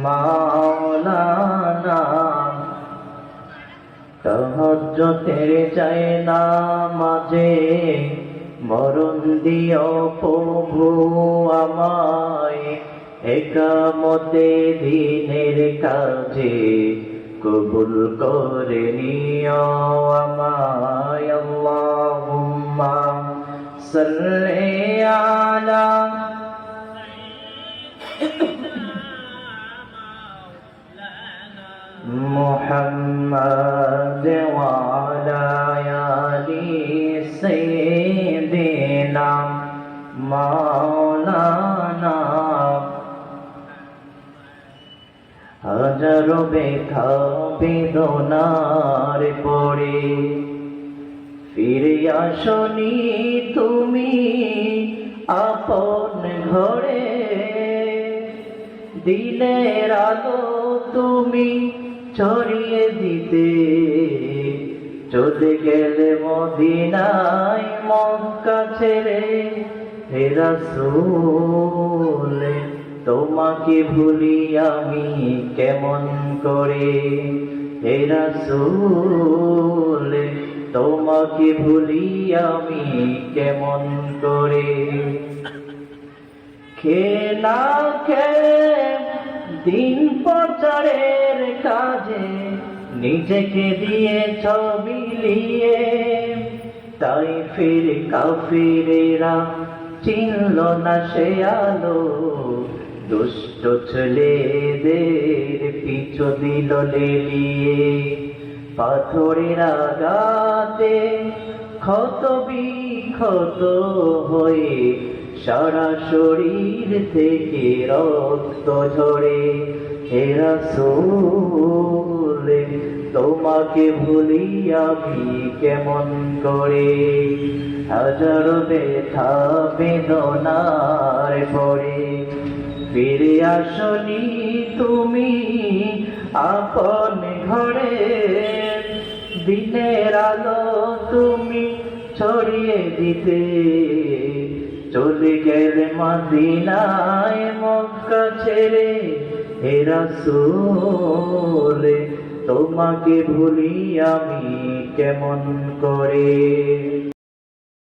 মাওলানা তাহাজ্জুদের চাই নামাজে মরণ দিও প্রভু আমায় একামতে দিনের কাজে কবুল করে নিও আমায় আল্লাহুম্মা সাল্লি আলা মুহাম্মাদ ওয়া আলা আলি সাইয়্যিদিনা মাওলানা হাজারো ব্যথা বেদনার পরে ফিরে আসনি তুমি আপন ঘরে দিনের আলো তুমি ছড়িয়ে দিতে চলে গেলে মদিনায় মক্কা ছেড়ে হে রাসূল তোমাকে ভুলি আমি কেমন করে হে রাসূল তোমাকে ভুলি আমি কেমন করে খেলা খেলে দিন প্রচারের কাজে নিজেকে দিয়ে বিলিয়ে তাই ফির কাফিরেরা চিনল না সে আলো দুষ্ট ছেলেদের পিছু দিল লেলিয়ে পাথরের আঘাতে ক্ষত বিক্ষত হয়ে সারা শরীর থেকে রক্ত ঝরে হে রাসূল তোমাকে ভুলি আমি কেমন করে হাজারো ব্যথা বেদনার পরে ফিরে আসনি তুমি আপন ঘরে দিনের আলো তুমি ছড়িয়ে দিতে চলে গেলে মদিনায় মক্কা ছেড়ে হে রাসূল তোমাকে ভুলি আমি কেমন করে।